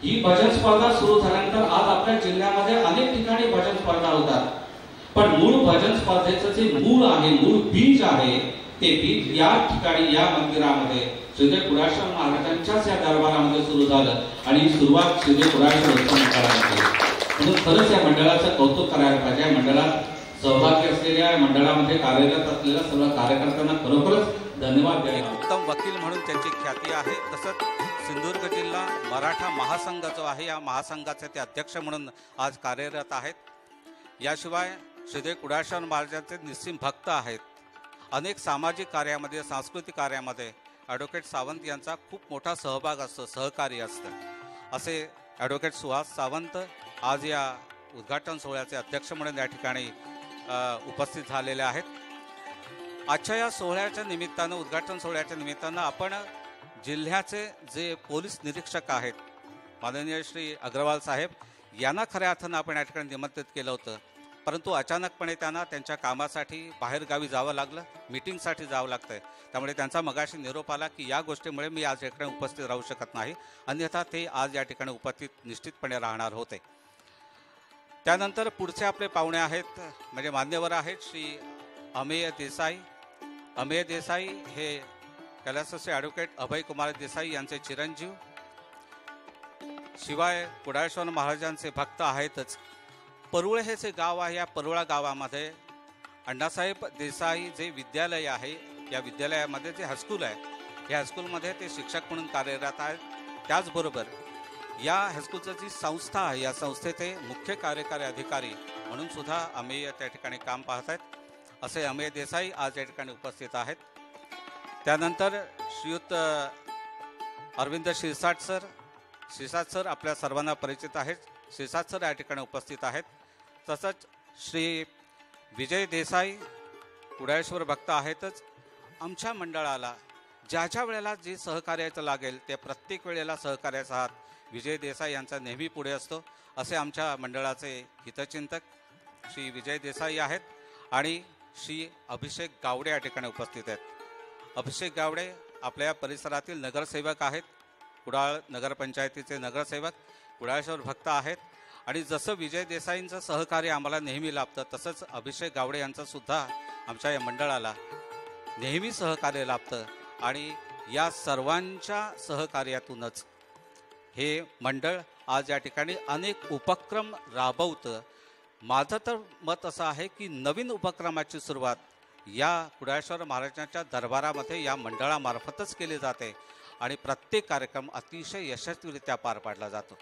ही भजन स्पर्धा सुरू झाल्यानंतर आज आपल्या जिल्ह्यामध्ये अनेक ठिकाणी भजन स्पर्धा होतात, पण मूळ भजन स्पर्धेचं जे मूळ आहे, मूळ बीज आहे, ते बीज या ठिकाणी या मंदिरामध्ये श्रीदेव कुडाळेश्वर महाराजांच्याच या दरबारामध्ये सुरू झालं आणि ही सुरुवात श्रीदेव कुडाळेश्वर उत्सव मंडळाने केली. म्हणून खरंच या मंडळाचं कौतुक करायला पाहिजे. या मंडळात सहभागी असलेल्या, मंडळामध्ये कार्यरत असलेल्या सर्व कार्यकर्त्यांना खरोखरच धन्यवाद द्यायला. उत्तम वकील म्हणून त्यांची ख्याती आहे. तसंच सिंधुदुर्ग जिल्हा मराठा महासंघ जो आहे, या महासंघाचे ते अध्यक्ष म्हणून आज कार्यरत आहेत. याशिवाय श्रीदेव कुडाळेश्वर महाराजांचे निस्सीम भक्त आहेत. अनेक सामाजिक कार्यामध्ये, सांस्कृतिक कार्यामध्ये ॲडव्होकेट सावंत यांचा खूप मोठा सहभाग असतो, सहकार्य असतं. असे ॲडव्होकेट सुहास सावंत आज या उद्घाटन सोहळ्याचे अध्यक्ष म्हणून या ठिकाणी उपस्थित झालेले आहेत. आजच्या या सोहळ्याच्या निमित्तानं, उद्घाटन सोहळ्याच्या निमित्तानं आपण जिल्ह्याचे जे पोलीस निरीक्षक आहेत, माननीय श्री अग्रवाल साहेब यांना खऱ्या अर्थानं आपण या ठिकाणी निमंत्रित केलं होतं, परंतु अचानकपणे त्यांना त्यांच्या कामासाठी बाहेरगावी जावं लागलं, मीटिंगसाठी जावं लागतं आहे. त्यामुळे त्यांचा मगाशी निरोप आला की या गोष्टीमुळे मी आज या ठिकाणी उपस्थित राहू शकत नाही, अन्यथा ते आज या ठिकाणी उपस्थित निश्चितपणे राहणार होते. त्यानंतर पुढचे आपले पाहुणे आहेत, म्हणजे मान्यवर आहेत, श्री अमेय देसाई. अमेय देसाई हे कैलासचे ॲडव्होकेट अभय कुमार देसाई यांचे चिरंजीव, शिवाय कुडाळेश्वर महाराजांचे भक्त आहेतच. परुळे हे जे गाव आहे, या परुळा गावामध्ये अण्णासाहेब देसाई जे विद्यालय आहे, या विद्यालयामध्ये जे हायस्कूल आहे, या हायस्कूलमध्ये ते शिक्षक म्हणून कार्यरत आहेत. त्याचबरोबर या हायस्कूलचं जी संस्था आहे, या संस्थेचे मुख्य कार्यकारी अधिकारी म्हणून सुद्धा अमेय त्या ठिकाणी काम पाहत आहेत. असे अमेय देसाई आज या ठिकाणी उपस्थित आहेत. त्यानंतर श्रीयुत अरविंद शिरसाट सर आपल्या सर्वांना परिचित आहेत. शिरसाट सर या ठिकाणी उपस्थित आहेत. तसंच श्री विजय देसाई कुडाळेश्वर भक्त आहेतच. आमच्या मंडळाला ज्या वेळेला जे सहकार्याचं लागेल ते प्रत्येक वेळेला सहकार्याचा हात विजय देसाई यांचा नेहमी पुढे असतो. असे आमच्या मंडळाचे हितचिंतक श्री विजय देसाई आहेत आणि श्री अभिषेक गावडे या ठिकाणी उपस्थित आहेत. अभिषेक गावडे आपल्या परिसरातील नगरसेवक आहेत, कुडाळ नगरपंचायतीचे नगरसेवक, कुडाळेश्वर भक्त आहेत. आणि जसं विजय देसाईंचं सहकार्य आम्हाला नेहमी लाभतं, तसंच अभिषेक गावडे यांचं सुद्धा आमच्या या मंडळाला नेहमी सहकार्य लाभतं. आणि या सर्वांच्या सहकार्यातूनच हे मंडळ आज या ठिकाणी अनेक उपक्रम राबवतं. माझं तर मत असं आहे की नवीन उपक्रमाची सुरुवात या कुडाळेश्वर महाराजांच्या दरबारामध्ये या मंडळामार्फतच केली जाते आणि प्रत्येक कार्यक्रम अतिशय यशस्वीरित्या पार पाडला जातो.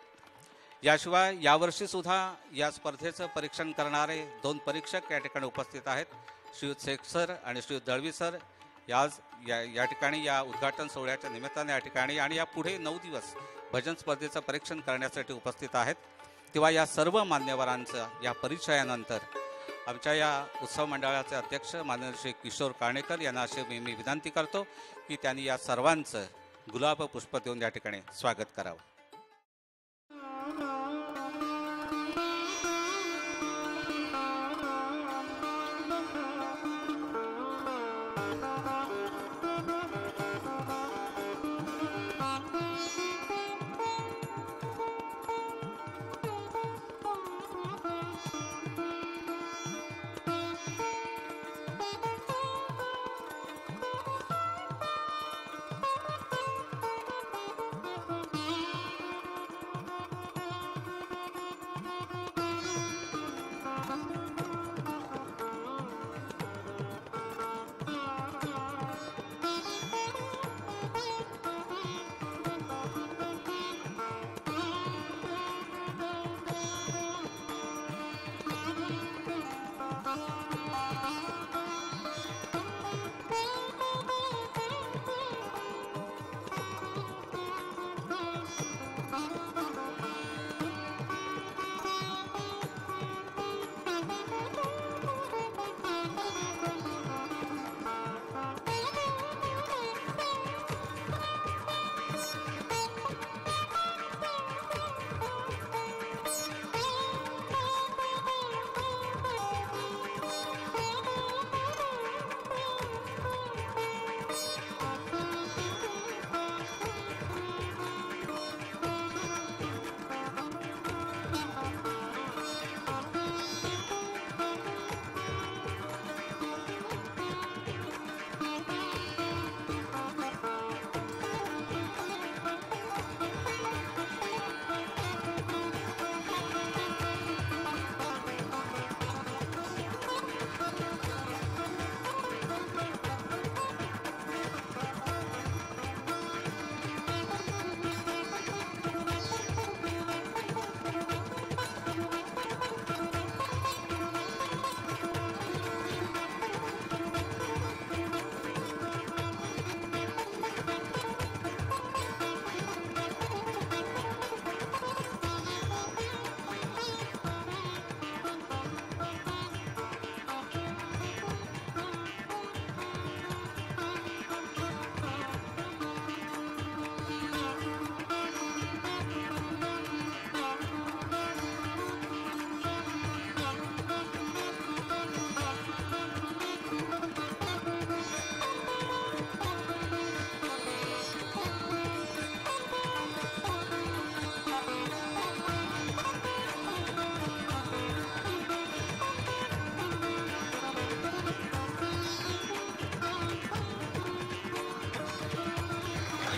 याशिवाय यावर्षीसुद्धा या स्पर्धेचं परीक्षण करणारे 2 परीक्षक या ठिकाणी उपस्थित आहेत, श्रीयुत शेख सर आणि श्रीयुत दळवी सर. या ठिकाणी या उद्घाटन सोहळ्याच्या निमित्ताने या ठिकाणी आणि या पुढे 9 दिवस भजन स्पर्धेचं परीक्षण करण्यासाठी उपस्थित आहेत. तेव्हा या सर्व मान्यवरांचं या परिचयानंतर आमच्या या उत्सव मंडळाचे अध्यक्ष माननीय श्री किशोर काणेकर यांना असे मी विनंती करतो की त्यांनी या सर्वांचं गुलाब पुष्प देऊन या ठिकाणी स्वागत करावं.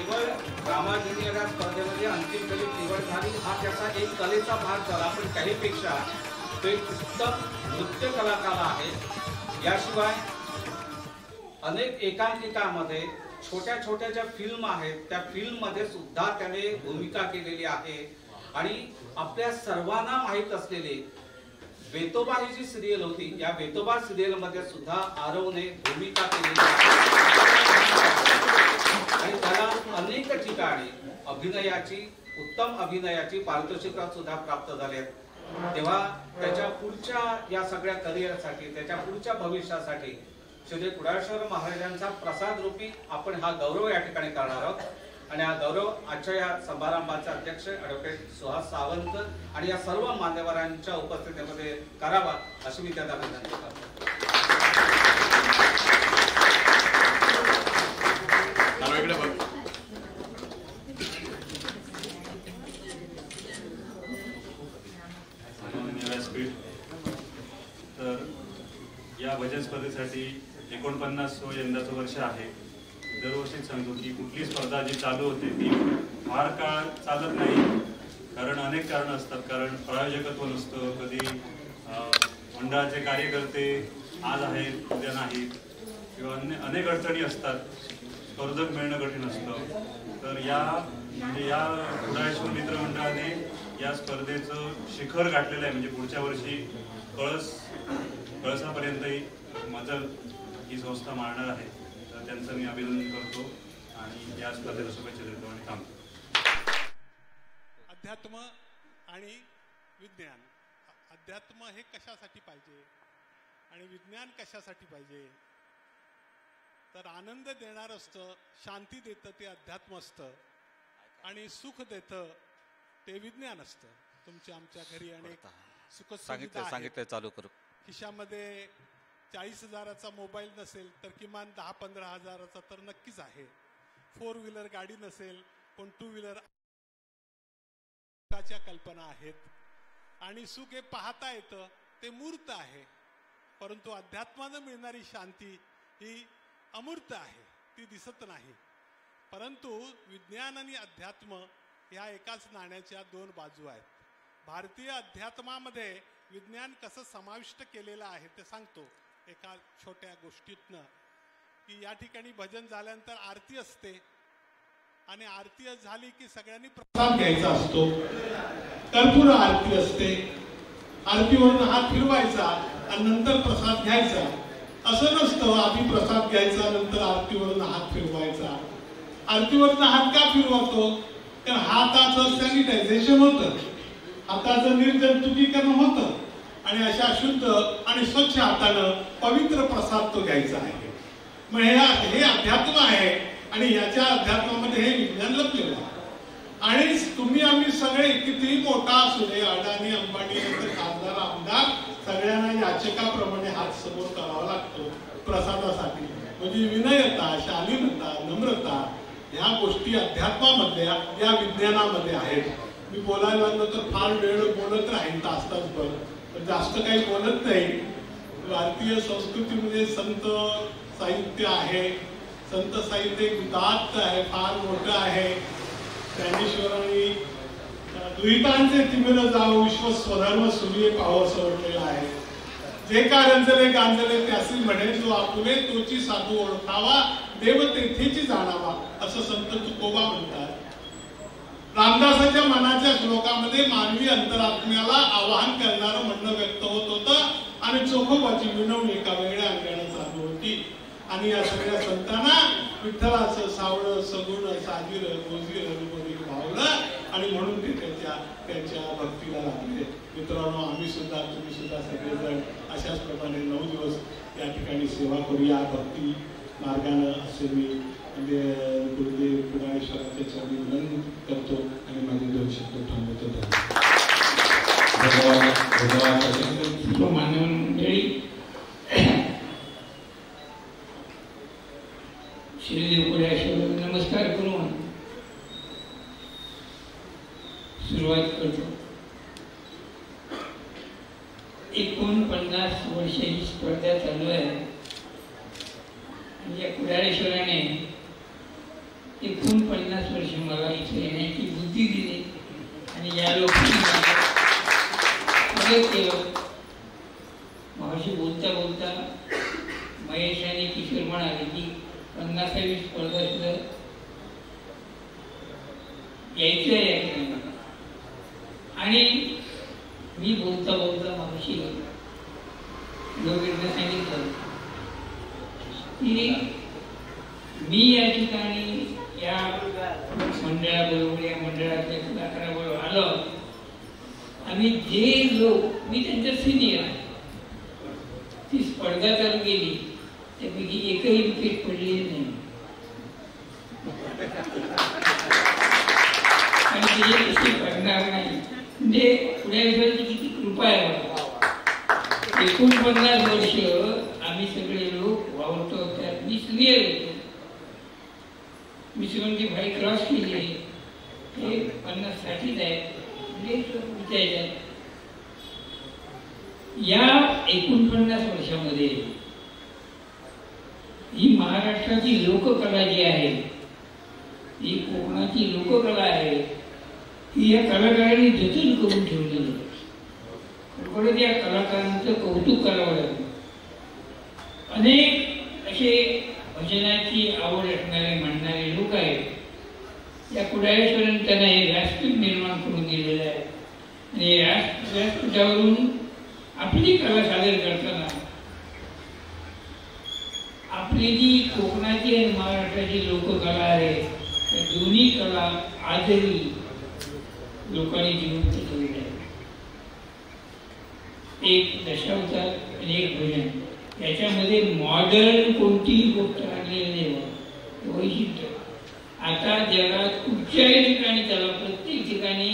केवळ रामायण या स्पर्धेमध्ये अंतिम फेरीत निवड झाली हा त्याचा एक कलेचा भाग झाला, पण त्याहीपेक्षा तो एक उत्तम नृत्य कलाकार आहे. याशिवाय अनेक एकांकिकामध्ये छोट्या छोट्या ज्या फिल्म आहेत त्या फिल्म मध्ये सुद्धा त्याने भूमिका केलेली आहे. आणि आपल्या सर्वांना माहीत असलेली वेतोबा ही जी सिरियल होती, या वेतोबा सिरियल मध्ये सुद्धा आरवने भूमिका केलेली आहे आणि त्याला अनेक ठिकाणी उत्तम अभिनयाची पारितोषिकं सुद्धा प्राप्त झाली आहेत. तेव्हा त्याच्या पुढच्या या सगळ्या करिअरसाठी, त्याच्या पुढच्या भविष्यासाठी श्री कुडाळेश्वर महाराजांचा प्रसाद रूपी आपण हा गौरव या ठिकाणी करणार आहोत. आणि हा गौरव आजच्या या समारंभाचे अध्यक्ष ॲडव्होकेट सुहास सावंत आणि या सर्व मान्यवरांच्या उपस्थितीमध्ये करावा अशी मी त्यांना विनंती करतो. तर या भजन स्पर्धेसाठी 49 यंदाचं वर्ष आहे. दरवर्षी सांगतो की कुठली स्पर्धा जी चालू होते ती फार काळ चालत नाही, कारण अनेक कारण असतात. कारण प्रायोजकत्व नसतं, कधी मंडळाचे कार्यकर्ते आज आहेत उद्या नाहीत, किंवा अनेक अडचणी असतात, स्पर्धक मिळणं कठीण असतं. तर या कुडाळेश्वर मित्रमंडळाने या स्पर्धेचं शिखर गाठलेलं आहे. म्हणजे पुढच्या वर्षी कळसापर्यंतही मजल ही संस्था मारणार आहे. तर त्यांचं मी अभिनंदन करतो आणि या स्पर्धेला शुभेच्छा देतो आणि थांबतो. अध्यात्म आणि विज्ञान, अध्यात्म हे कशासाठी पाहिजे आणि विज्ञान कशासाठी पाहिजे? तर आनंद देणार असतं, शांती देतं ते अध्यात्म असतं आणि सुख देतं ते विज्ञान असतं. तुमच्या आमच्या घरी अनेक सुख सांगितलं चालू करू. खिशामध्ये 40,000चा मोबाईल नसेल तर किमान 10-15 हजाराचा तर नक्कीच आहे. 4 व्हीलर गाडी नसेल पण 2 व्हीलर कल्पना आहेत. आणि सुख हे पाहता येतं, ते मूर्त आहे. परंतु अध्यात्मानं मिळणारी शांती ही अमूर्त आहे, ती दिसत नाही. परंतु विज्ञान आणि अध्यात्म ह्या एकाच नाण्याच्या 2 बाजू आहेत. भारतीय अध्यात्मामध्ये विज्ञान कसं समाविष्ट केलेलं आहे ते सांगतो एका छोट्या गोष्टीतनं. की या ठिकाणी भजन झाल्यानंतर आरती असते आणि आरती झाली की सगळ्यांनी प्रसाद घ्यायचा असतो. कर्पूर आरती असते, आरतीवरून हात फिरवायचा आणि नंतर प्रसाद घ्यायचा. असं नसतं आधी प्रसाद घ्यायचा नंतर आरतीवरून हात फिरवायचा. आरतीवरून हात का फिरवतो? तर हाताचं सॅनिटायझेशन होतं, हाताचं निर्जंतुकीकरण होतं आणि अशा शुद्ध आणि स्वच्छ हातानं पवित्र प्रसाद तो घ्यायचा आहे. मग हे अध्यात्म आहे आणि याच्या अध्यात्मामध्ये हे विज्ञान लपलेलं आहे. आणि तुम्ही आम्ही सगळे कितीही मोठा असू दे, अडाणी अंबानी खासदार आमदार, सगळ्यांना याचकाप्रमाणे हात समोर करावा लागतो प्रसादासाठी. म्हणजे विनयता, शालीनता, नम्रता ह्या गोष्टी अध्यात्मामधल्या या विज्ञानामध्ये आहेत. मी बोलायला लागलो तर फार वेळ बोलत राहील, तास-तासभर, पण जास्त काही बोलत नाही. भारतीय संस्कृतीमध्ये संत साहित्य आहे, संत साहित्य उदात्त आहे, फार मोठं आहे. ज्ञानेश्वरांनी दुहितांचे तिमिर जाऊ विश्व स्वधर्म सूर्य पाव असं म्हटलेलं आहे. जे का रंजले गांजले त्यासी म्हणे, जो आपुले तोची साधू ओळखावा, देव तेथेची जाणावा, असं संत तुकोबा म्हणतात. रामदासाच्या मनाच्या श्लोकामध्ये मानवी अंतरात्म्याला आवाहन करणारं म्हणणं व्यक्त होत होतं आणि चोखोबाची विनवणी एका वेगळ्या अंगाने चालू होती. आणि या सगळ्या संतांना विठ्ठलाचं सावळं सगुण साजीर गोजीर भावलं आणि म्हणून ते त्यांच्या भक्तीला लागले. मित्रांनो, आम्ही सुद्धा, तुम्ही सुद्धा सगळेजण अशाच प्रमाणे 9 दिवस या ठिकाणी सेवा करूया भक्ती मार्गानं, असे मी म्हणजे गुरुदेव कुडाळेश्वराच्या चरणी विनंती करतो आणि माझे 2 शब्द थांबवतो. धन्यवाद. मान्यवर मंडळी, श्रीदेव कुडाळेश्वर नमस्कार करून सुरुवात करतो. 49 वर्ष ही स्पर्धा चालू आहे. या कुडाळेश्वराने 49 वर्ष मला इथे येण्याची बुद्धी दिली आणि या लोकांनी मदत केलं. मगाशी बोलता बोलता महेश आणि किशोर म्हणाले की 50वी स्पर्धा सुद्धा यायचं आहे या ठिकाणी. आणि मी बोलता बोलता मगाशी योगेशने सांगितलं की मी या ठिकाणी या मंडळाबरोबर या मंडळातल्या कलाकाराबरोबर आलो. आम्ही जे लोक, मी त्यांच्या सिनियर, ती स्पर्धा चालू केली त्यापैकी एकही विकेट पडलेली नाही आणि त्याच्यापेक्षा पडणार नाही. म्हणजे पुढे विषयाची किती कृपा आहे. 49 वर्ष आम्ही सगळे लोक वावरतो. त्यात मी सिनियर होतो. मी 75 क्रॉस केली आहे. हे 50-60 आहे. म्हणजे या 49 वर्षामध्ये ही महाराष्ट्राची लोककला जी आहे, ही कोकणाची लोककला आहे, ही या कलाकारांनी जतन करून ठेवलेली आहे. खरोखरच या कलाकारांचं कौतुक करावं लागेल. अनेक असे भजनाची आवड असणारे म्हणणारे लोक आहेत. या कुडाळेश्वरांनी त्यांना हे व्यासपीठ निर्माण करून दिलेलं आहे आणि व्यासपीठावरून आपली कला सादर करताना आपली जी कोकणाची आणि महाराष्ट्राची लोककला आहे त्या दोन्ही कला आजही लोकांनी जिवंत ठेवलेल्या आहेत. एक दशावतार आणि एक भजन, याच्यामध्ये मॉडर्न कोणतीही गोष्ट आणलेली नाही. वैशिष्ट्य आता जगात कुठच्याही ठिकाणी त्याला प्रत्येक ठिकाणी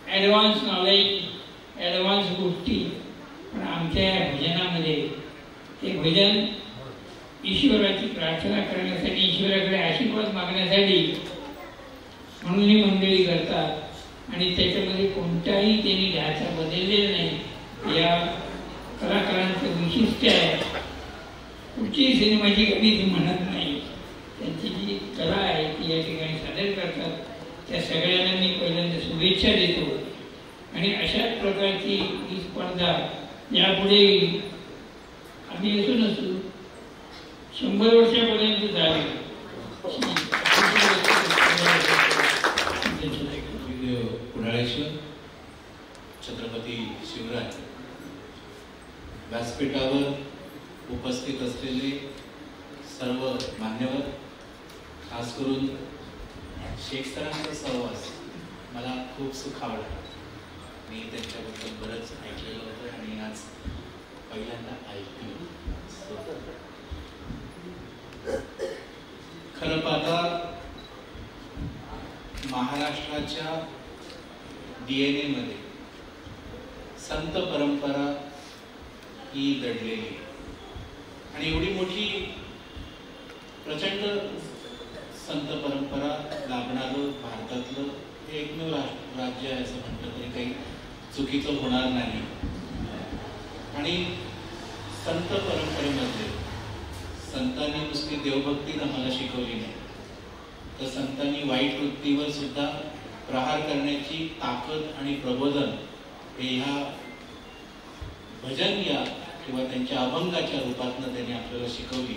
ॲडव्हान्स नॉलेज, ॲडव्हान्स गोष्टी. पण आमच्या या भजनामध्ये हे भजन ईश्वराची प्रार्थना करण्यासाठी, ईश्वराकडे आशीर्वाद मागण्यासाठी म्हणून ही मंडळी करतात आणि त्याच्यामध्ये कोणताही त्यांनी ढाचा बदललेला नाही. या कलाकारांचं वैशिष्ट्य आहे. कुठची सिनेमाची गाणी ती म्हणत नाही. त्यांची जी कला आहे ती या ठिकाणी सादर करतात. त्या सगळ्यांना मी पहिल्यांदा शुभेच्छा देतो आणि अशाच प्रकारची ही स्पर्धा यापुढे आम्ही असू नसू 100 वर्षापर्यंत झाली. कुडाळेश्वर छत्रपती शिवराय व्यासपीठावर उपस्थित असलेले सर्व मान्यवर, खास करून शेख सरांचा सहवास मला खूप सुखावला. मी त्यांच्याबद्दल बरंच ऐकलेलं होतं आणि आज पहिल्यांदा ऐकलं. खरं पाहता महाराष्ट्राच्या DNA मध्ये संत परंपरा ही दडलेली आणि एवढी मोठी प्रचंड संत परंपरा लाभणारं भारतातलं हे एकमेव राज्य आहे असं म्हटलं तरी काही चुकीचं होणार नाही. आणि संत परंपरेमध्ये संतांनी नुसती देवभक्ती आम्हाला शिकवली नाही, तर संतांनी वाईट वृत्तीवर सुद्धा प्रहार करण्याची ताकद आणि प्रबोधन हे ह्या भजन या किंवा त्यांच्या अभंगाच्या रूपातनं त्यांनी आपल्याला शिकवली.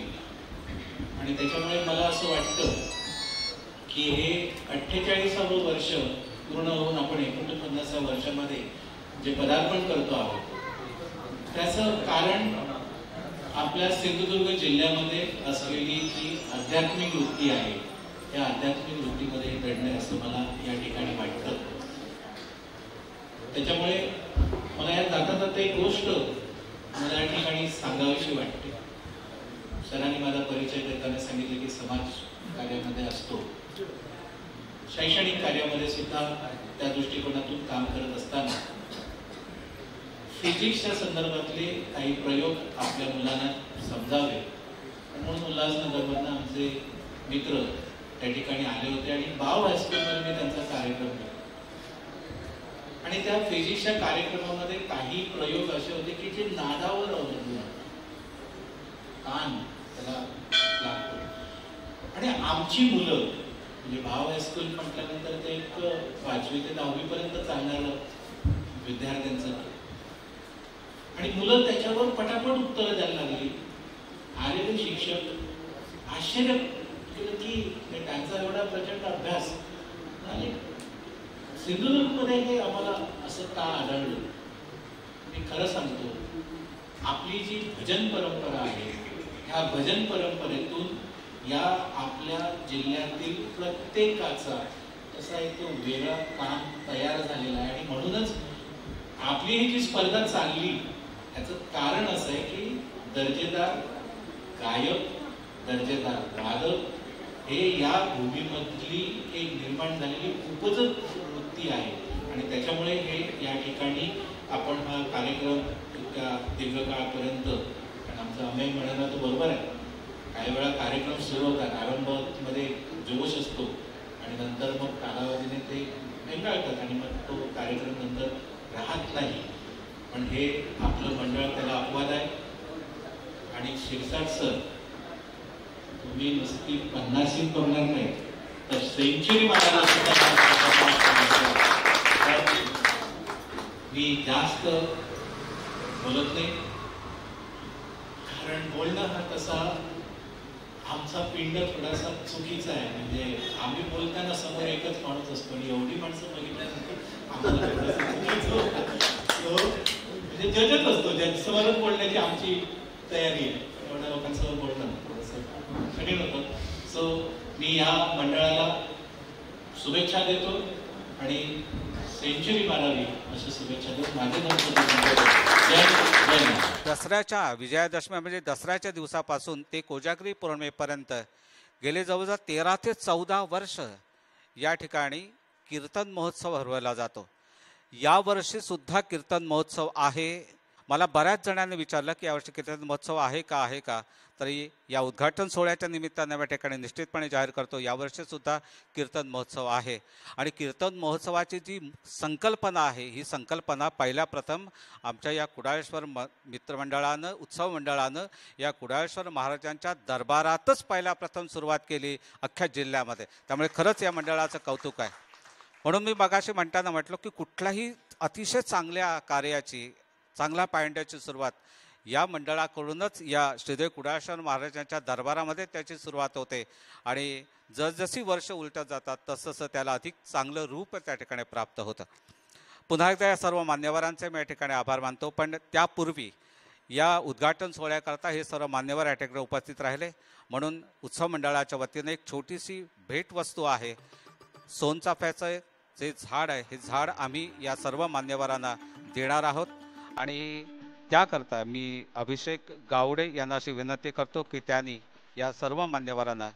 आणि त्याच्यामुळे मला असं वाटतं की हे 48वे वर्ष पूर्ण होऊन आपण 49व्या वर्षामध्ये जे पदार्पण करतो आहोत त्याचं कारण आपल्या सिंधुदुर्ग जिल्ह्यामध्ये असलेली जी आध्यात्मिक वृत्ती आहे त्या आध्यात्मिक वृत्तीमध्ये दडणे असं मला या ठिकाणी वाटतं. त्याच्यामुळे मला या जाता जाता एक गोष्ट मला या ठिकाणी सांगावीशी वाटते. सरांनी माझा परिचय देताना सांगितले की समाज कार्यामध्ये असतो, शैक्षणिक कार्यामध्ये सुद्धा त्या दृष्टिकोनातून काम करत असताना फिजिक्सच्या संदर्भातले काही प्रयोग आपल्या मुलांना समजावे म्हणून उल्हासनगरमधून आमचे मित्र त्या ठिकाणी आले होते आणि बाव हायस्कूलमध्ये मी त्यांचा कार्यक्रम केला. आणि त्या फिजिक्सच्या कार्यक्रमामध्ये काही प्रयोग असे होते की जे नादावर अवलंबून कान त्याला लागतो. आणि आमची मुलं म्हणजे भाव हायस्कूल म्हटल्यानंतर ते एक 5वी ते 10वी पर्यंत चालणारं विद्यार्थ्यांचं, आणि मुलं त्याच्यावर पटापट उत्तरं द्यायला लागली. आलेले शिक्षक आश्चर्य केलं की त्यांचा एवढा प्रचंड अभ्यास, आणि सिंधुदुर्गमध्ये हे आम्हाला असं का आढळलं. मी खरं सांगतो, आपली जी भजन परंपरा आहे, ह्या भजन परंपरेतून या आपल्या जिल्ह्यातील प्रत्येकाचा तसा एक तो वेगळा काम तयार झालेला आहे. आणि म्हणूनच आपली ही जी स्पर्धा चालली याचं कारण असं आहे की दर्जेदार गायक, दर्जेदार वादक हे या भूमीमधली एक निर्माण झालेली उपजत वृत्ती आहे. आणि त्याच्यामुळे हे या ठिकाणी आपण हा कार्यक्रम इतक्या दीर्घकाळापर्यंत, कारण आमचा अमेय म्हणाला तो बरोबर आहे, काही वेळा कार्यक्रम सुरू होतात, आरंभामध्ये जोश असतो आणि नंतर मग कालावधीने ते निघाळतात आणि मग तो कार्यक्रम नंतर राहत नाही. पण हे आपलं मंडळ त्याला अपवाद आहे. आणि शिरसाट सर, तुम्ही नुसती 50 बघणार नाही तर सेंचुरी मारायला सुद्धा मी जास्त बोलत नाही, कारण बोलणं हा तसा आमचा पिंड थोडासा चुकीचा आहे. म्हणजे आम्ही बोलताना समोर एकच माणूस असतो आणि एवढी माणसं बघितल्यानंतर आम्हाला म्हणजे जजच असतो, ज्यांच्यासमोरच बोलण्याची आमची तयारी आहे. एवढ्या लोकांसमोर बोलणं थोडंसं कठीण होतं. सो मी या मंडळाला शुभेच्छा देतो आणि सेंचुरी मारावी अशा शुभेच्छा देतो. माझे दसऱ्याच्या विजयादशमी म्हणजे दसऱ्याच्या दिवसापासून ते कोजागिरी पौर्णिमेपर्यंत गेले जवळजवळ 13 ते 14 वर्ष या ठिकाणी कीर्तन महोत्सव भरवला जातो. यावर्षी सुद्धा कीर्तन महोत्सव आहे. मला बऱ्याच जणांनी विचारलं की यावर्षी कीर्तन महोत्सव आहे का, तरी या उद्घाटन सोहळ्याच्या निमित्तानं या ठिकाणी निश्चितपणे जाहीर करतो, यावर्षी सुद्धा कीर्तन महोत्सव आहे. आणि कीर्तन महोत्सवाची जी संकल्पना आहे, ही संकल्पना पहिल्या प्रथम आमच्या या कुडाळेश्वर मित्रमंडळानं, उत्सव मंडळानं या कुडाळेश्वर महाराजांच्या दरबारातच पहिल्या प्रथम सुरुवात केली अख्ख्या जिल्ह्यामध्ये. त्यामुळे खरंच या मंडळाचं कौतुक आहे. म्हणून मी मगाशी म्हणताना म्हटलं की कुठल्याही अतिशय चांगल्या कार्याची, चांगल्या पायंड्याची सुरुवात या मंडळाकडूनच, या श्रीदेव कुडाळेश्वर महाराजांच्या दरबारामध्ये त्याची सुरुवात होते. आणि जसजशी वर्ष उलटत जातात तसतसं त्याला अधिक चांगलं रूप त्या ठिकाणी प्राप्त होतं. पुन्हा एकदा या सर्व मान्यवरांचे मी या ठिकाणी आभार मानतो. पण त्यापूर्वी या उद्घाटन सोहळ्याकरता हे सर्व मान्यवर या ठिकाणी उपस्थित राहिले, म्हणून उत्सव मंडळाच्या वतीने एक छोटीशी भेटवस्तू आहे. सोनचाफ्याचं जे झाड आहे, हे झाड आम्ही या सर्व मान्यवरांना देणार आहोत. आणि त्याकरता मी अभिषेक गावडे यांना अशी विनंती करतो की त्यांनी या सर्व मान्यवरांना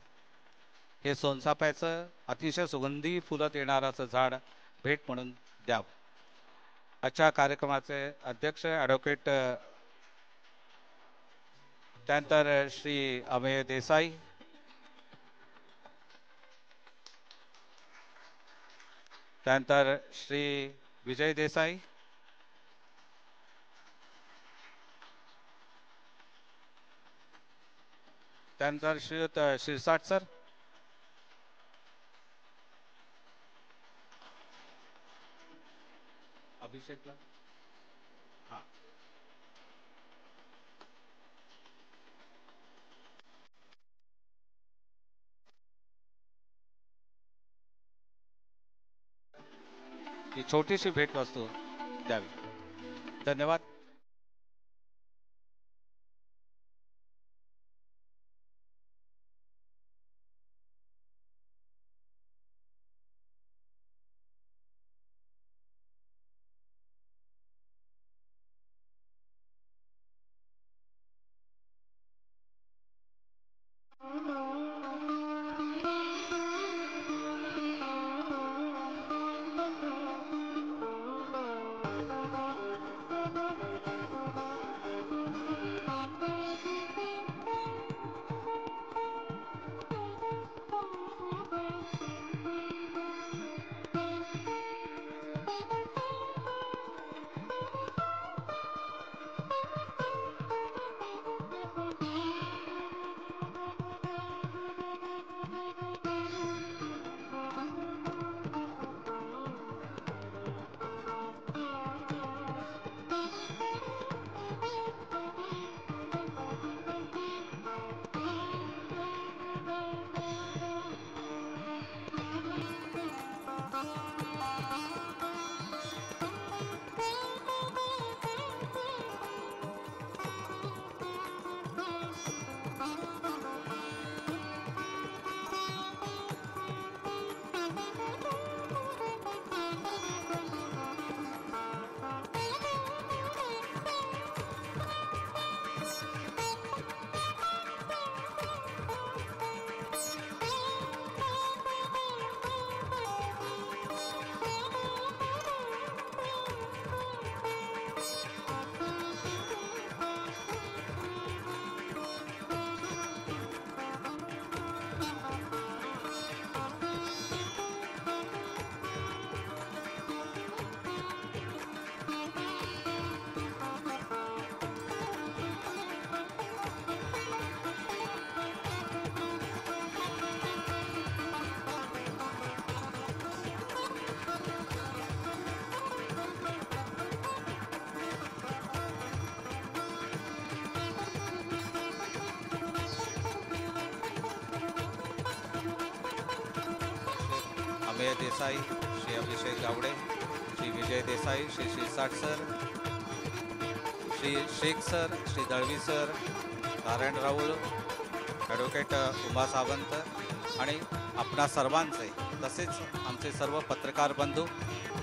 हे सोनचाफ्याचं अतिशय सुगंधी फुलं देणारं असं झाड भेट म्हणून द्यावं. आजच्या कार्यक्रमाचे अध्यक्ष ॲडव्होकेट, त्यानंतर श्री अमेय देसाई, त्यानंतर श्री विजय देसाई, त्यानंतर श्रीयुत शिरसाट सर, अभिषेकला हां, ही छोटीशी भेटवस्तू द्यावी. धन्यवाद. Amey Desai, Shri Abhishek Gawade, Shri Vijay Desai, Shri Shirsat sir, Shri Shaikh sir, Shri Dalvi sir, Narayan Raul, advocate Uma Sawant आणि आपणा सर्वांचे, तसेच आमचे सर्व पत्रकार बंधू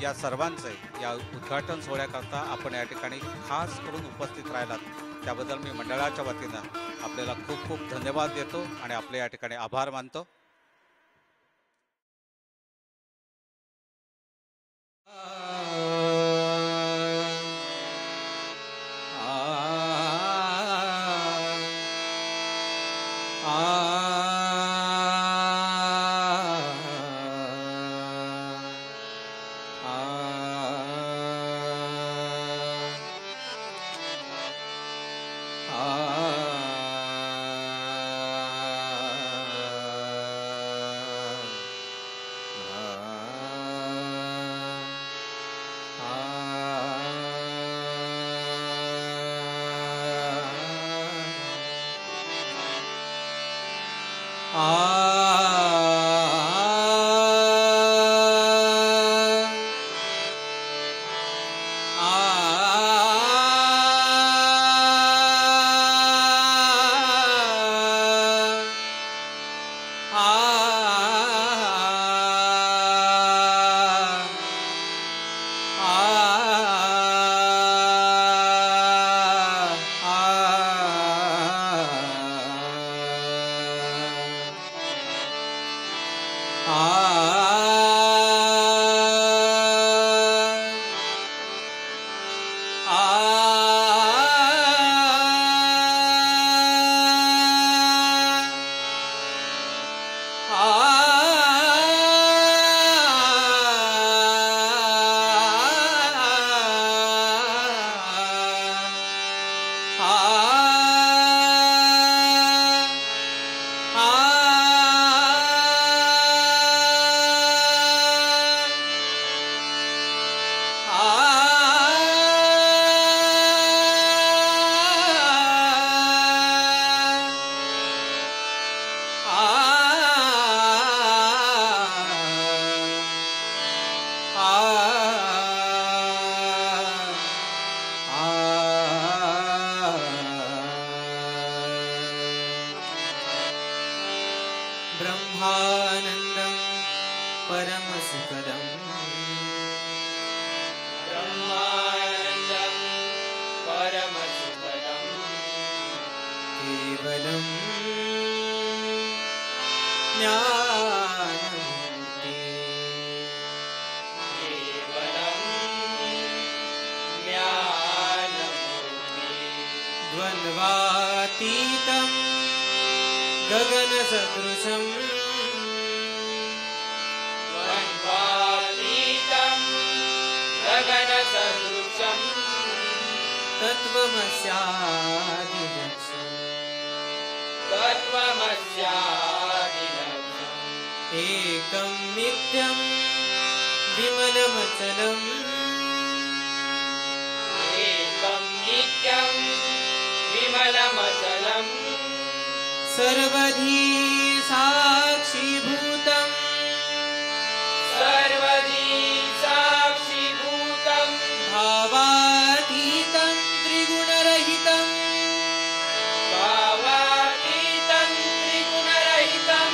या सर्वांचे या उद्घाटन सोहळ्याकरता आपण या ठिकाणी खास करून उपस्थित राहिलात त्याबद्दल मी मंडळाच्या वतीनं आपल्याला खूप खूप धन्यवाद देतो आणि आपले या ठिकाणी आभार मानतो. ब्रह्मानन्दं परमसुखदम् ब्रह्मानन्दं परमसुखदम् केवलं ज्ञानमूर्ति केवलं ज्ञानमूर्ति द्वन्द्वातीतं गगनसदृशम् द्वन्द्वातीतं गगनसदृशम् तत्त्वमस्यादिलक्ष्यम् तत्त्वमस्यादिलक्ष्यम् एकं नित्यं विमलमचलम् एकं नित्यं विमलमचलम् सर्वधी साक्षीभूतं सर्वधी साक्षीभूतं भावातीतं त्रिगुणरहितं भावातीतं त्रिगुणरहितं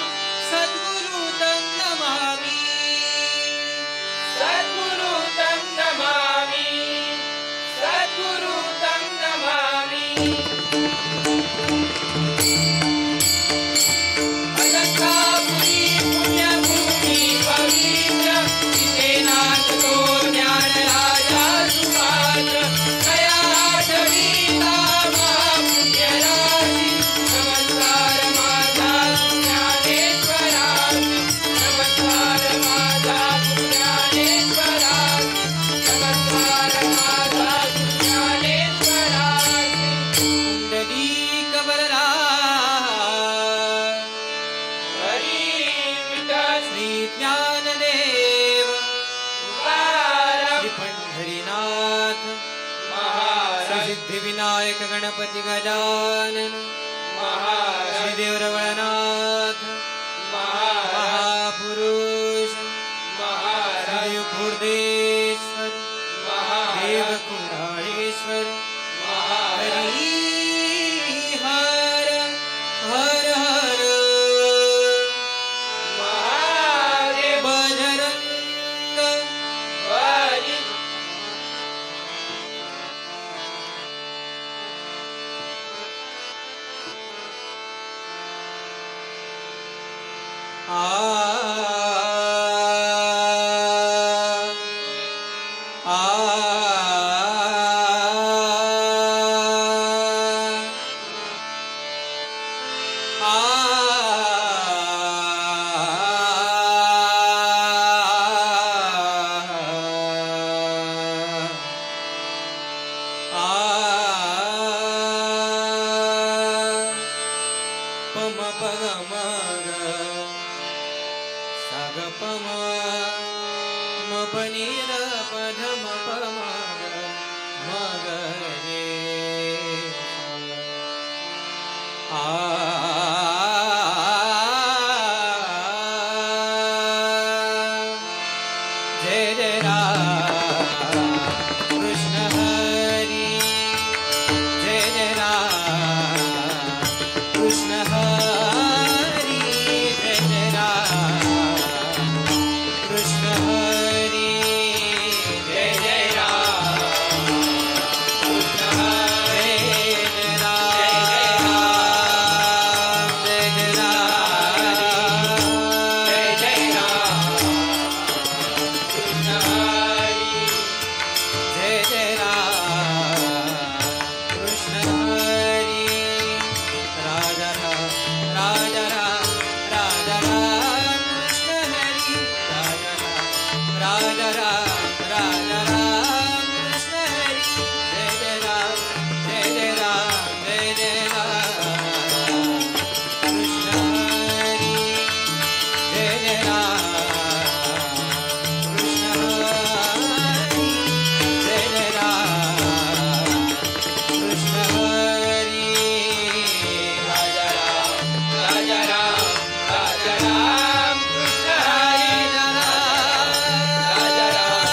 सद्गुरुतं नमामि सद्गुरुतं नमामि सद्गुरुतं नमामि विनायक गणपति गजानन श्री देवरवळनाथ महापुरुष महादेव कुंडाळेश्वर हरी हर हर हर महादेव बजरंग बली पम पग मग साग पम म पनीर पधम पम मग रे जय जय राम कृष्ण हरी जय जय राम कृष्ण हरी जय जय राम कृष्ण हरी जय जय राम कृष्ण हरी जय राम जय जय राम जय जय राम कृष्ण हरी जय जय राम कृष्ण हरी राजा राम राजा राम राजा राम कृष्ण हरी राजा राम राजा राम कृष्ण हरी जय जय राम जय जय राम जय जय राम कृष्ण हरी जय जय राम कृष्ण हरी जय जय राम कृष्ण हरी राजा राम राजा राम राजा राम कृष्ण हरी राजा राम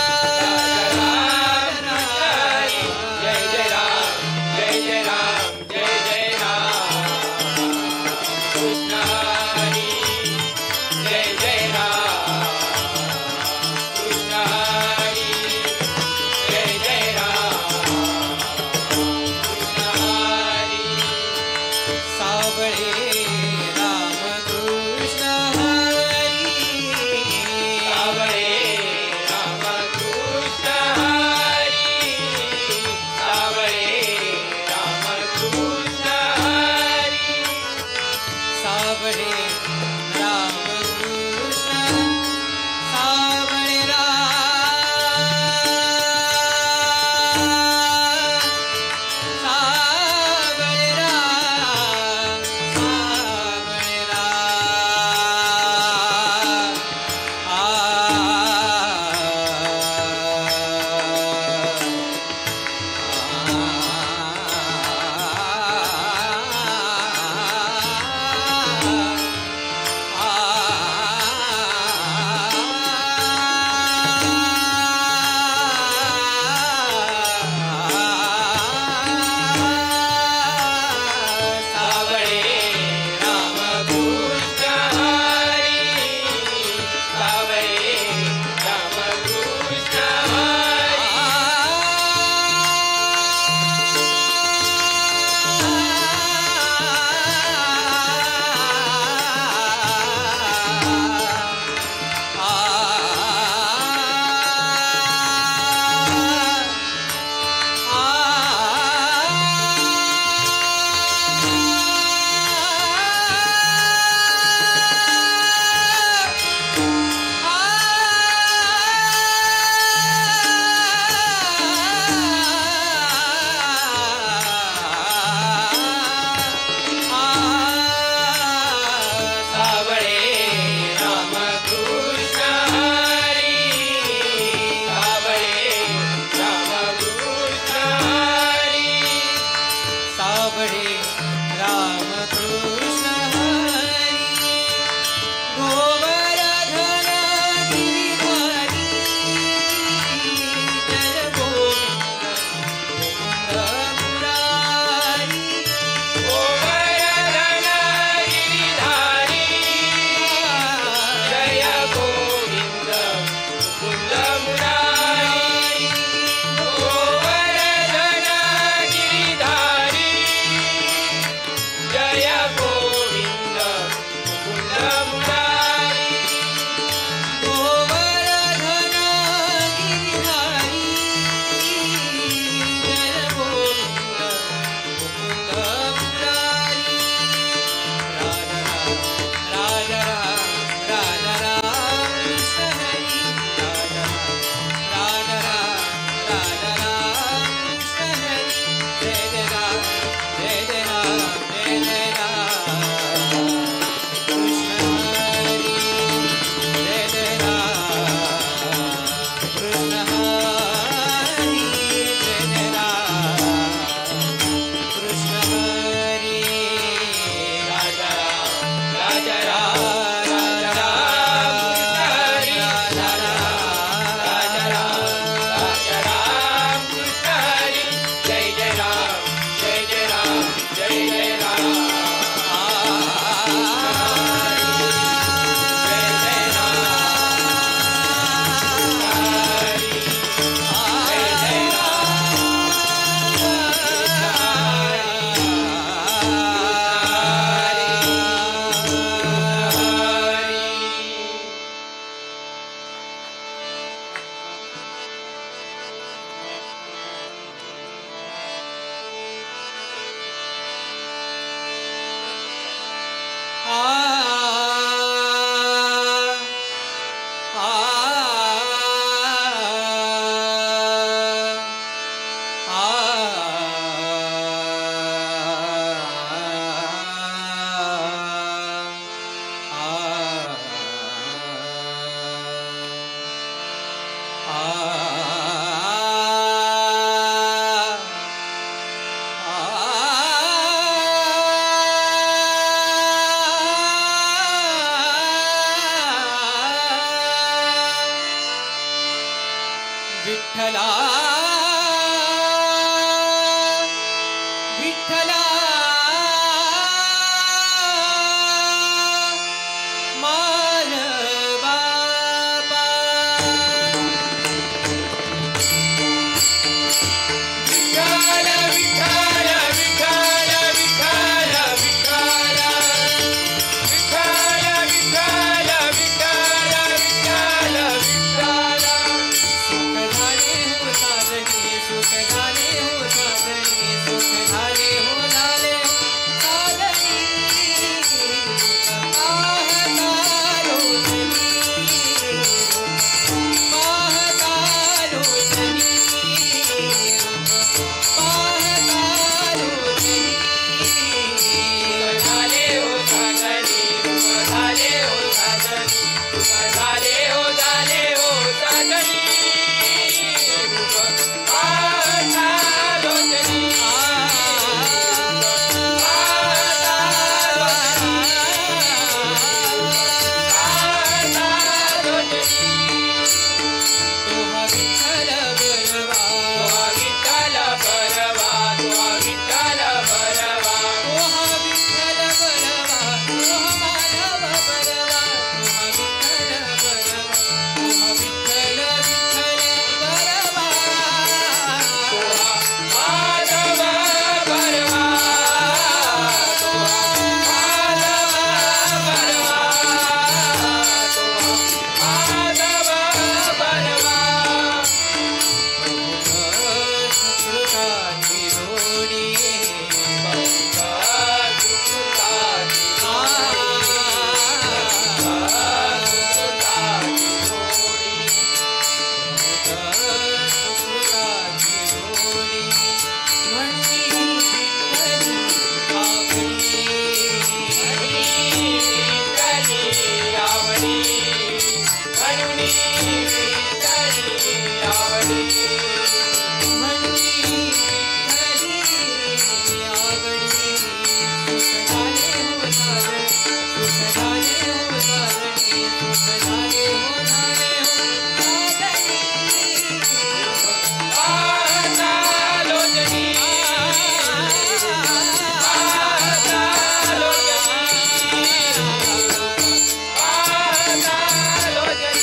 विठ्ठला विठ्ठला मान बाबा विठ्ठल विठ्ठल विठ्ठल विठ्ठल विठ्ठल विठ्ठल विठ्ठल विठ्ठल विठ्ठल सुख झाले हो साधनी सुख झाले हो झाले साधनी पाहता रोजनी पाहता रोजनी पाहता रोजनी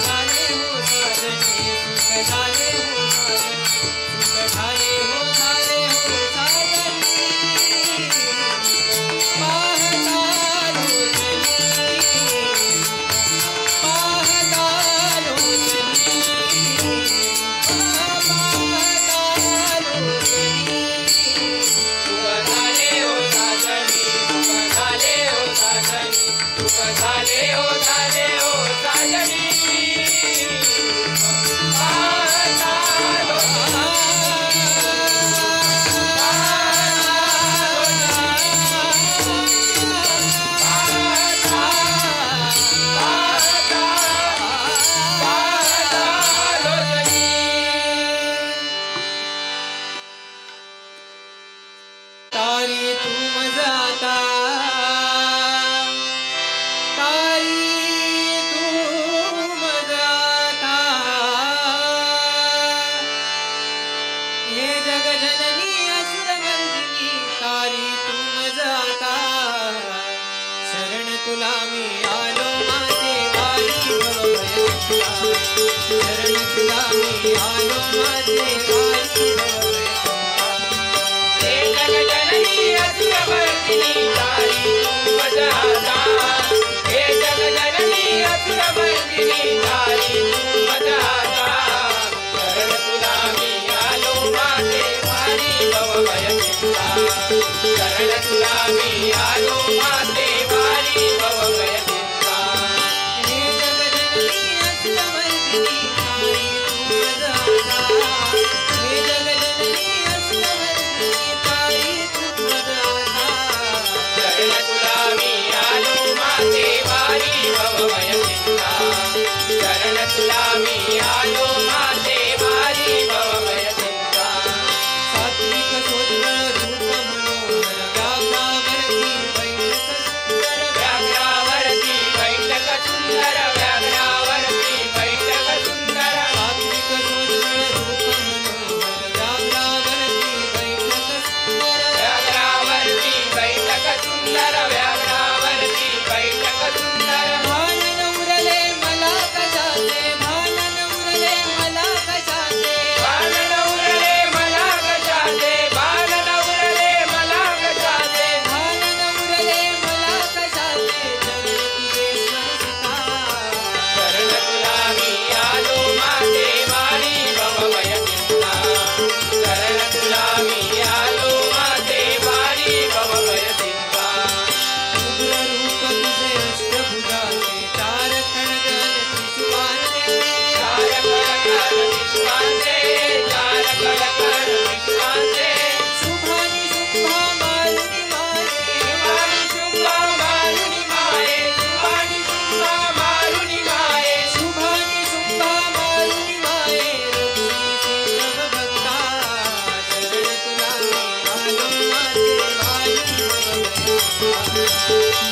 झाले हो साधनी सुख झाले हो साधनी सुख झाले हो झाले हो साधनी झाले हो साजनी शरण तुला मी आलो माझे वारी हे जगजननी असुरमर्दिनी तारी तू मजाता हे जगजननी असुरमर्दिनी तारी तू मजाता शरण तुला मी आलो माझे वारी भवभय चिंता शरण तुला मी आलो माझे वारी भवभय चिंता हे जगजननी असुरमर्दिनी तारी तू मजाता हे जगजननी असुरमर्दिनी तारी तू मजाता शरण तुला मी आलो माझे वारी भवभय चिंता शरण तुला मी आलो माझे वारी भवभय चिंता सात्विक सोज्वळ रूप मनोहर व्याघ्रावरती बैठक सुंदर व्याघ्रावरती बैठक सुंदर सात्विक सोज्वळ रूप मनोहर व्याघ्रावरती बैठक सुंदर व्याघ्रावरती बैठक सुंदर भानन उरले मला कशाचे भानन उरले मला कशाचे भानन उरले मला कशाचे भानन उरले मला कशाचे भानन उरले मला कशाचे चरण तुझे स्मरता शरण तुला मी आलो माझे वारी भवभय चिंता शरण तुला मी आलो माझे वारी भवभय चिंता उग्र रूप तुझे अष्टभुजाचे चार खडगन त्रिशूळाचे चार खडगन त्रिशूळाचे चार खडगन त्रिशूळाचे शुभानि शुभा मारुनी माये शुभानि शुभा मारुनी माये शुभानि शुभा मारुनी माये शुभानि शुभा मारुनी माये रघुवीर सिंह भक्ता शरण तुला मी आलो माझे वारी भवभय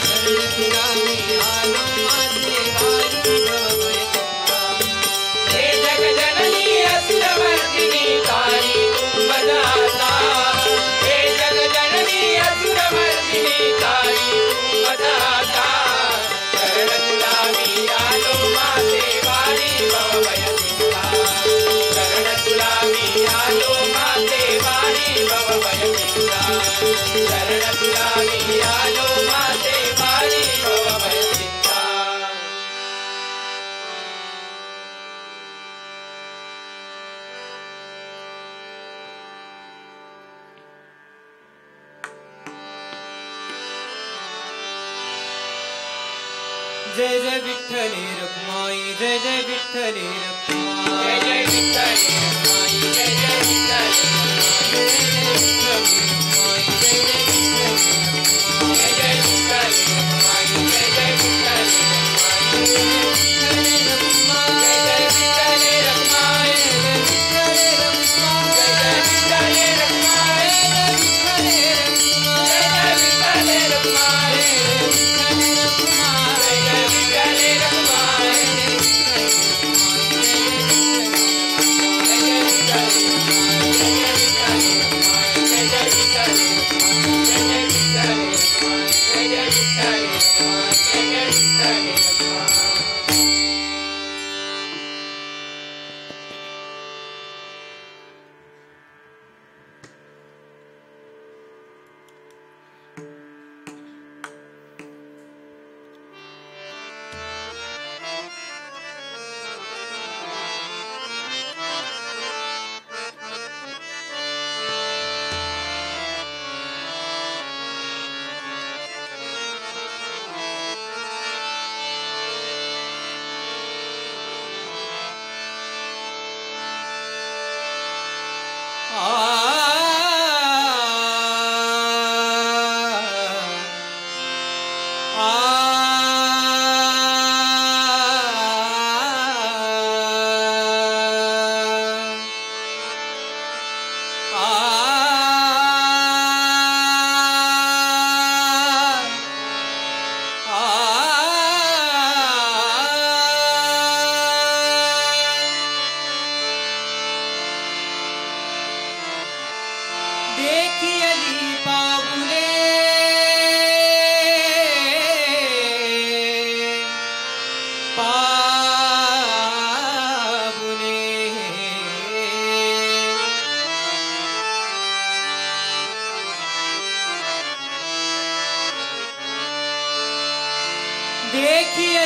शरण तुला मी आलो माझे वारी भवभय हे जगजननी असुरमर्दिनी तारी तू मजाता हे जगजननी असुरमर्दिनी तारी तू मजाता शरण तुला मी आलो माझे वारी भवभय चिंता शरण तुला मी आलो माझे वारी भवभय चिंता शरण तुला मी आलो माझे वारी भवभय चिंता जय जय विठ्ठले रखमाई जय जय विठ्ठले रखमाई जय जय विठ्ठले रखमाई जय जय विठ्ठले रखमाई जय जय विठ्ठले रखमाई जय जय विठ्ठले रखमाई जय जय विठ्ठले रखमाई जय जय विठ्ठले रखमाई जय जय विठ्ठले रखमाई जय जय विठ्ठले रखमाई जय जय विठ्ठले रखमाई जय जय विठ्ठले रखमाई जय जय विठ्ठले रखमाई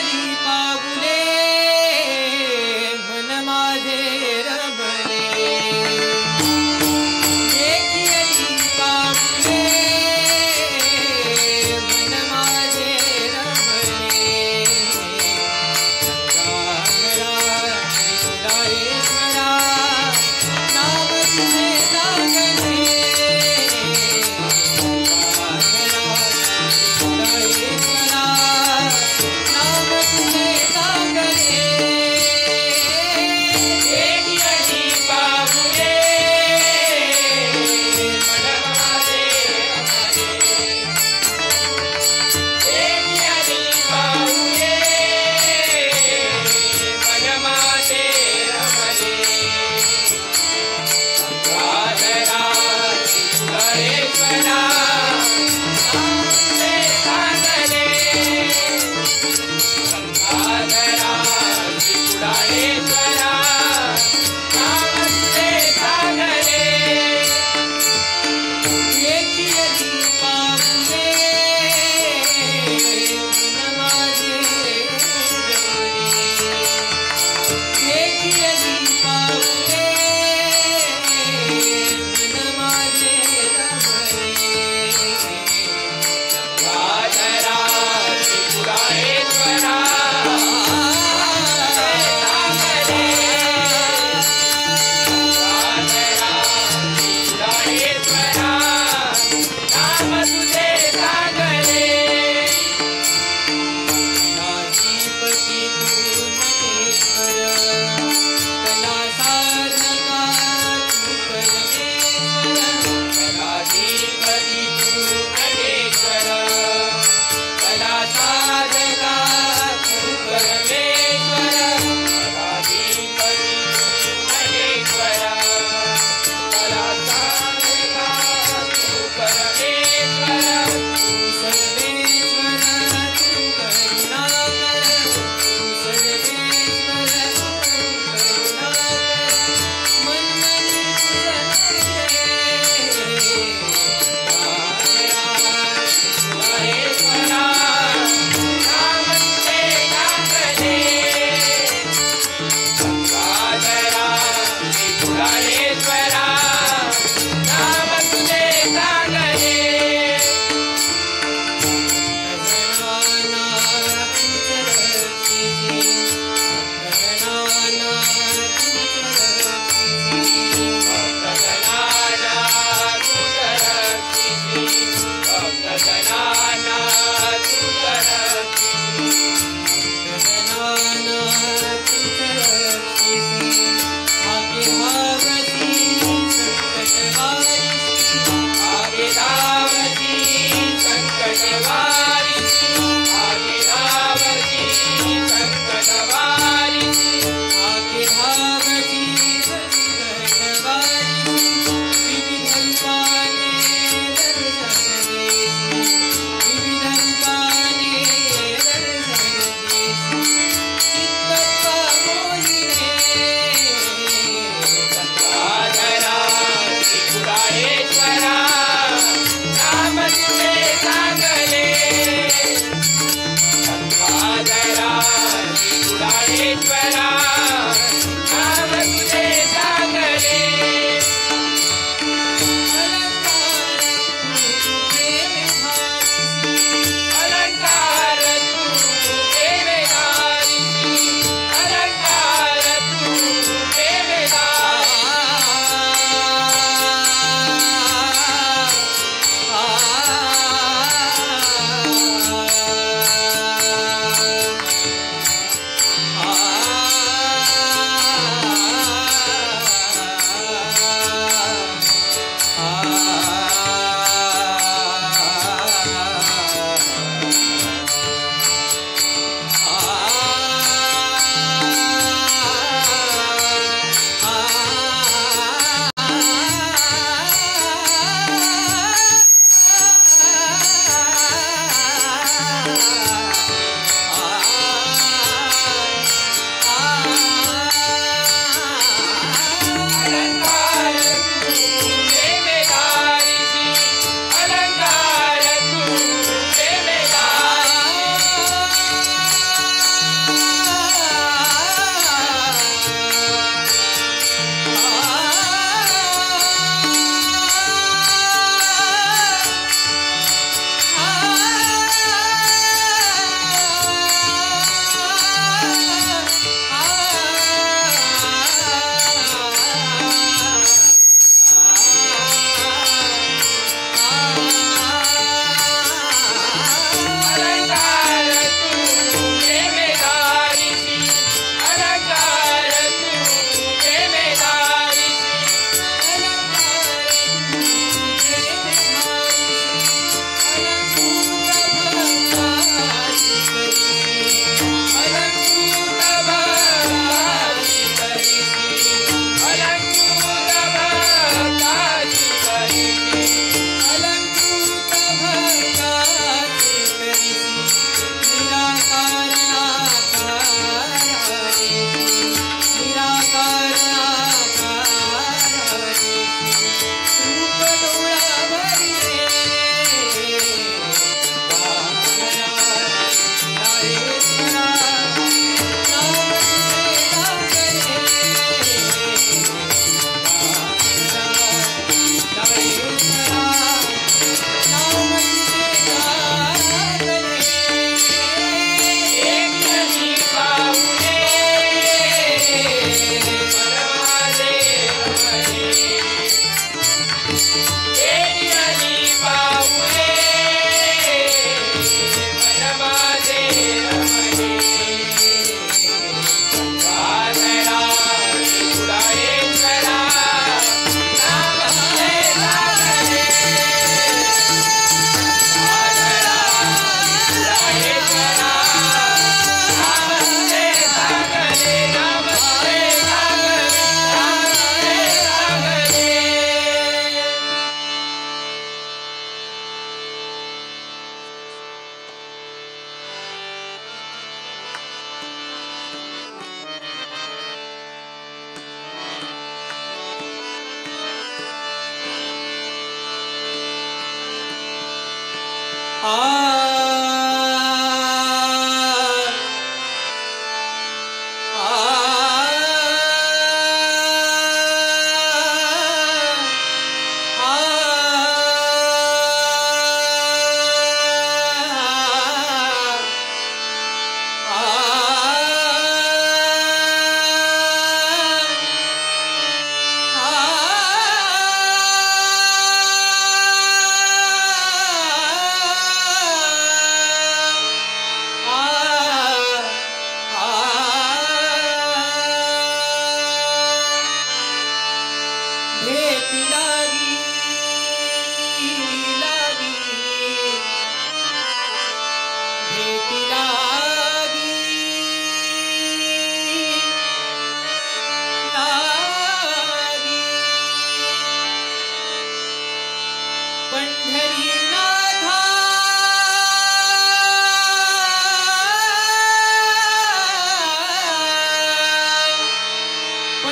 आली पाऊले मन माझे रमले देखी आली पाऊले मन माझे रमले गंगाधरा नाम तुझे सांगणे नाम तुझे सांगणे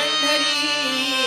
पंढरी